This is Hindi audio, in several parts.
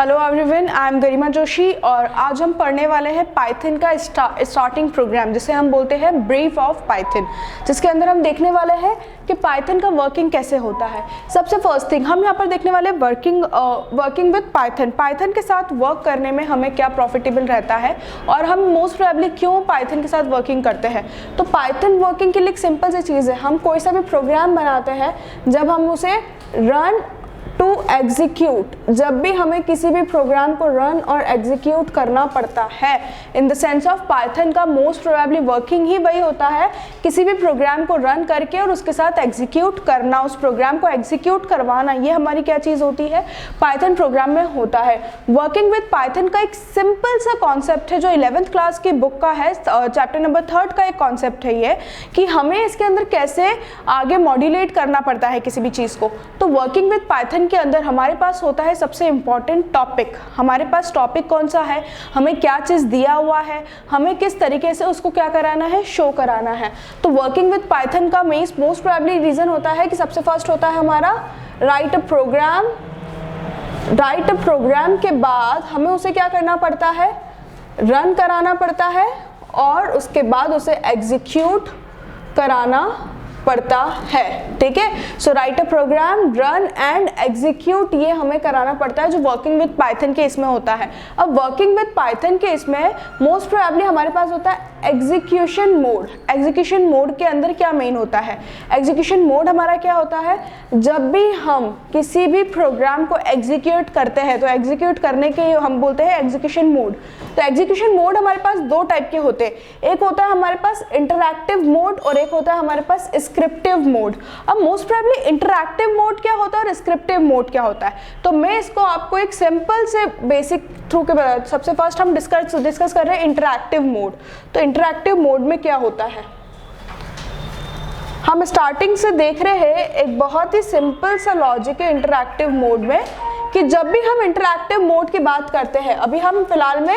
हेलो एवरीवन, आई एम गरिमा जोशी और आज हम पढ़ने वाले हैं पाइथन का स्टार्टिंग प्रोग्राम जिसे हम बोलते हैं ब्रीफ ऑफ पाइथन, जिसके अंदर हम देखने वाले हैं कि पाइथन का वर्किंग कैसे होता है। सबसे फर्स्ट थिंग हम यहाँ पर देखने वाले वर्किंग विद पाइथन के साथ वर्क करने में हमें क्या प्रॉफिटेबल रहता है और हम मोस्ट प्रोबेबली क्यों पाइथन के साथ वर्किंग करते हैं। तो पाइथन वर्किंग के लिए एक सिंपल सी चीज़ है, हम कोई सा भी प्रोग्राम बनाते हैं जब हम उसे रन टू एग्जीक्यूट, जब भी हमें किसी भी प्रोग्राम को रन और एग्जीक्यूट करना पड़ता है, in the sense of Python का मोस्ट प्रोबेबली वर्किंग ही वही होता है, किसी भी प्रोग्राम को रन करके और उसके साथ एग्जीक्यूट करना, उस प्रोग्राम को एग्जीक्यूट करवाना, ये हमारी क्या चीज़ होती है, पाइथन प्रोग्राम में होता है। वर्किंग विद पाइथन का एक सिंपल सा कॉन्सेप्ट है जो 11th क्लास की बुक का है, चैप्टर नंबर 3 का एक कॉन्सेप्ट है ये, कि हमें इसके अंदर कैसे आगे मॉड्यूलेट करना पड़ता है किसी भी चीज़ को। तो वर्किंग विद पाइथन के अंदर हमारे पास होता है सबसे इंपॉर्टेंट टॉपिक। हमारे पास टॉपिक कौन सा है, हमें क्या चीज़ दिया हुआ है, हमें किस तरीके से उसको क्या कराना है, शो कराना है। तो वर्किंग विद पाइथन का मोस्ट प्रोबेबली रीज़न होता है कि सबसे फर्स्ट होता है हमारा राइट अ प्रोग्राम के बाद हमें उसे क्या करना पड़ता है, रन कराना पड़ता है और उसके बाद उसे एग्जीक्यूट कराना पड़ता है। ठीक है, so write a program, run and execute, ये हमें कराना पड़ता है जो वर्किंग विद पाइथन के इसमें होता है। अब वर्किंग विद पाइथन के इसमें मोस्ट प्रोबेबली हमारे पास होता है एग्जीक्यूशन मोड। एग्जीक्यूशन मोड के अंदर क्या मेन होता है, एग्जीक्यूशन मोड हमारा क्या होता है, जब भी हम किसी भी प्रोग्राम को एग्जीक्यूट करते हैं तो एग्जीक्यूट करने के हम बोलते हैं एग्जीक्यूशन मोड। तो एग्जीक्यूशन मोड हमारे पास दो टाइप के होते हैं, एक होता है हमारे पास इंटरैक्टिव मोड और एक होता है हमारे पास स्क्रिप्टिव मोड। अब मोस्ट प्रोबेबली इंटरैक्टिव मोड क्या होता है और स्क्रिप्टिव मोड क्या होता है, तो मैं इसको आपको एक सिंपल से बेसिक थ्रू के बता। सबसे फर्स्ट हम डिस्कस कर रहे हैं इंटरैक्टिव मोड। तो इंटरैक्टिव मोड में क्या होता है, हम स्टार्टिंग से देख रहे हैं एक बहुत ही सिंपल सा लॉजिक है इंटरैक्टिव मोड में, कि जब भी हम इंटरैक्टिव मोड की बात करते हैं, अभी हम फिलहाल में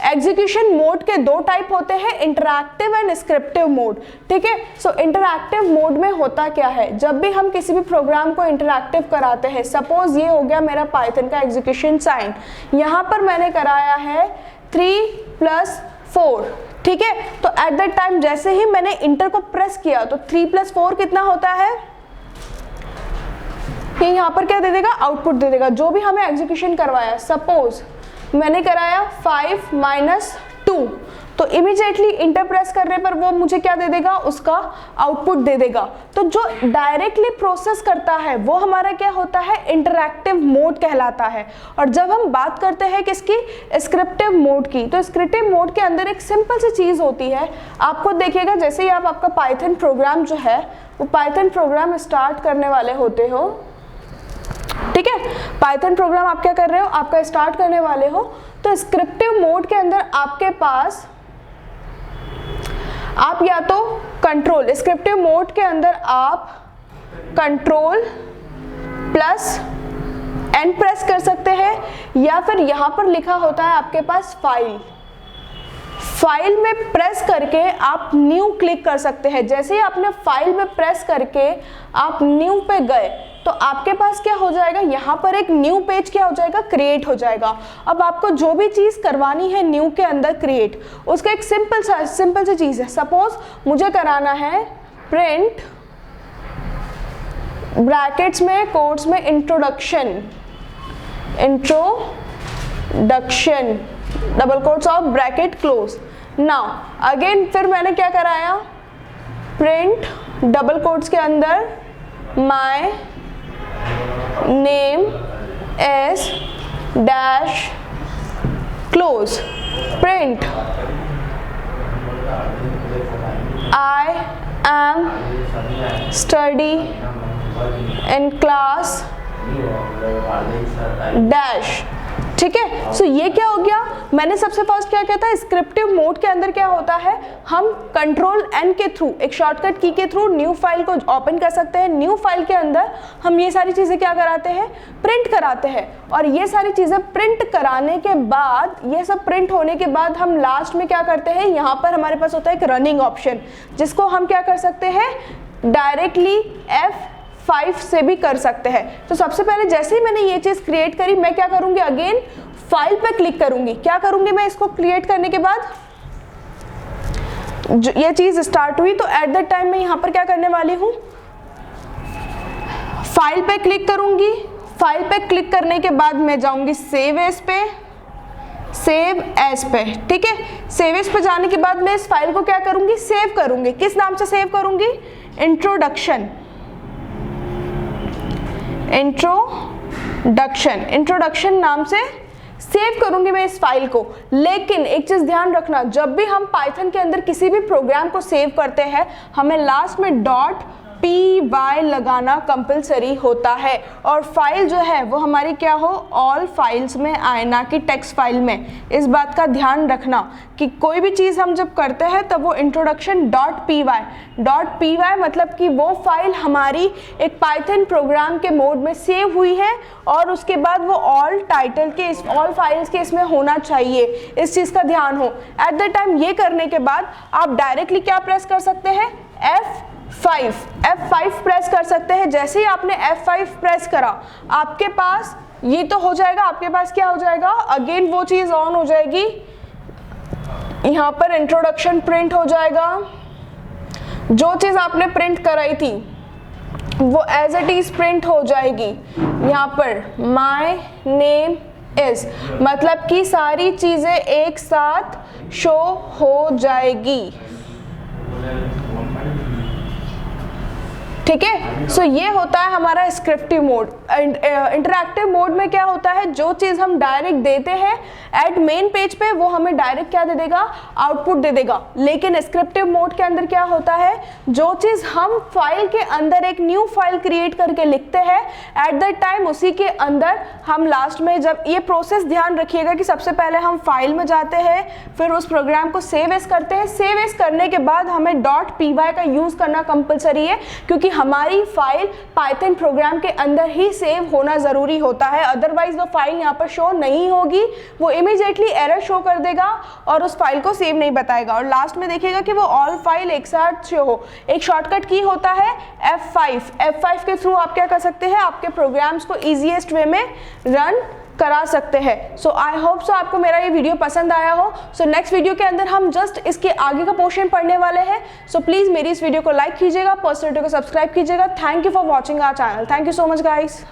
एग्जीक्यूशन मोड के दो टाइप होते हैं, इंटरैक्टिव एंड स्क्रिप्टिव मोड। ठीक है, सो इंटरैक्टिव मोड में होता क्या है, जब भी हम किसी भी प्रोग्राम को इंटरैक्टिव कराते हैं, सपोज ये हो गया मेरा पाइथन का एग्जीक्यूशन साइन, यहाँ पर मैंने कराया है 3+4। ठीक है, तो एट दैट टाइम जैसे ही मैंने इंटर को प्रेस किया तो 3+4 कितना होता है, ये यहाँ पर क्या दे देगा, आउटपुट दे देगा जो भी हमें एग्जीक्यूशन करवाया। सपोज मैंने कराया 5-2, तो इमीडिएटली इंटर प्रेस करने पर वो मुझे क्या दे देगा, उसका आउटपुट दे देगा। तो जो डायरेक्टली प्रोसेस करता है वो हमारा क्या होता है, इंटरैक्टिव मोड कहलाता है। और जब हम बात करते हैं किसकी, स्क्रिप्टिव मोड की, तो स्क्रिप्टिव मोड के अंदर एक सिंपल सी चीज़ होती है, आपको देखिएगा जैसे ही आप आपका पाइथन प्रोग्राम जो है वो पाइथन प्रोग्राम स्टार्ट करने वाले होते हो, ठीक है, पाइथन प्रोग्राम आप क्या कर रहे हो, आपका स्टार्ट करने वाले हो, तो स्क्रिप्टिव मोड के अंदर आपके पास आप या तो कंट्रोल, स्क्रिप्टिव मोड के अंदर आप कंट्रोल प्लस एन प्रेस कर सकते हैं, या फिर यहां पर लिखा होता है आपके पास फाइल में प्रेस करके आप न्यू क्लिक कर सकते हैं। जैसे ही आपने फाइल में प्रेस करके आप न्यू पे गए तो आपके पास क्या हो जाएगा, यहाँ पर एक न्यू पेज क्या हो जाएगा, क्रिएट हो जाएगा। अब आपको जो भी चीज़ करवानी है न्यू के अंदर क्रिएट, उसका एक सिंपल सी चीज़ है। सपोज मुझे कराना है प्रिंट ब्रैकेट्स में कोट्स में introduction double quotes of bracket close. Now again फिर मैंने क्या कराया, प्रिंट डबल कोट्स के अंदर my name is dash close, print I am study in class dash. ठीक है, सो ये क्या हो गया, मैंने सबसे फर्स्ट क्या किया था, स्क्रिप्टिव मोड के अंदर क्या होता है, हम कंट्रोल एन के थ्रू, एक शॉर्टकट की के थ्रू न्यू फाइल को ओपन कर सकते हैं। न्यू फाइल के अंदर हम ये सारी चीज़ें क्या कराते हैं, प्रिंट कराते हैं। और ये सारी चीज़ें प्रिंट कराने के बाद, ये सब प्रिंट होने के बाद हम लास्ट में क्या करते हैं, यहाँ पर हमारे पास होता है एक रनिंग ऑप्शन, जिसको हम क्या कर सकते हैं, डायरेक्टली F5 से भी कर सकते हैं। तो सबसे पहले जैसे ही मैंने ये चीज़ क्रिएट करी, मैं क्या करूँगी, अगेन फाइल पे क्लिक करूँगी। क्या करूँगी मैं, इसको क्रिएट करने के बाद जो ये चीज़ स्टार्ट हुई, तो एट द टाइम मैं यहाँ पर क्या करने वाली हूँ, फाइल पे क्लिक करूँगी। फाइल पे क्लिक करने के बाद मैं जाऊँगी सेव एज पे, सेव एज पे, ठीक है। सेव एज पे जाने के बाद मैं इस फाइल को क्या करूँगी, सेव करूँगी। किस नाम से सेव करूँगी, इंट्रोडक्शन, इंट्रोडक्शन नाम से सेव करूंगी मैं इस फाइल को। लेकिन एक चीज ध्यान रखना, जब भी हम पाइथन के अंदर किसी भी प्रोग्राम को सेव करते हैं, हमें लास्ट में .py लगाना कंपलसरी होता है, और फाइल जो है वो हमारी क्या हो, ऑल फाइल्स में आए, ना कि टेक्स्ट फाइल में। इस बात का ध्यान रखना कि कोई भी चीज़ हम जब करते हैं तब वो इंट्रोडक्शन .py मतलब कि वो फाइल हमारी एक पाइथन प्रोग्राम के मोड में सेव हुई है, और उसके बाद वो ऑल टाइटल के, ऑल फाइल्स के इसमें होना चाहिए। इस चीज़ का ध्यान हो। एट द टाइम ये करने के बाद आप डायरेक्टली क्या प्रेस कर सकते हैं, F5 प्रेस कर सकते हैं। जैसे ही आपने F5 प्रेस करा, आपके पास ये तो हो जाएगा, आपके पास क्या हो जाएगा, अगेन वो चीज़ ऑन हो जाएगी। यहाँ पर इंट्रोडक्शन प्रिंट हो जाएगा। जो चीज़ आपने प्रिंट कराई थी वो एज इट इज प्रिंट हो जाएगी। यहाँ पर माय नेम इज, मतलब कि सारी चीज़ें एक साथ शो हो जाएगी, ठीक है। सो ये होता है हमारा स्क्रिप्टिव मोड। इंटरैक्टिव मोड में क्या होता है, जो चीज़ हम डायरेक्ट देते हैं एट मेन पेज पे, वो हमें डायरेक्ट क्या दे देगा, आउटपुट दे देगा। लेकिन स्क्रिप्टिव मोड के अंदर क्या होता है, जो चीज़ हम फाइल के अंदर एक न्यू फाइल क्रिएट करके लिखते हैं, एट द टाइम उसी के अंदर हम लास्ट में, जब ये प्रोसेस ध्यान रखिएगा कि सबसे पहले हम फाइल में जाते हैं, फिर उस प्रोग्राम को सेव एज करते हैं। सेव एज करने के बाद हमें .py का यूज़ करना कंपलसरी है, क्योंकि हमारी फाइल पाइथन प्रोग्राम के अंदर ही सेव होना ज़रूरी होता है। अदरवाइज वो फाइल यहाँ पर शो नहीं होगी, वो इमीडिएटली एरर शो कर देगा और उस फाइल को सेव नहीं बताएगा। और लास्ट में देखिएगा कि वो ऑल फाइल एक साथ शो हो। एक शॉर्टकट की होता है F5 के थ्रू आप क्या कर सकते हैं, आपके प्रोग्राम्स को ईजीएस्ट वे में रन करा सकते हैं। सो आई होप सो आपको मेरा ये वीडियो पसंद आया हो। सो नेक्स्ट वीडियो के अंदर हम जस्ट इसके आगे का पोर्शन पढ़ने वाले हैं। सो प्लीज़ मेरी इस वीडियो को लाइक कीजिएगा, पर्सनैलिटी को सब्सक्राइब कीजिएगा। Thank you for watching our channel. Thank you so much guys.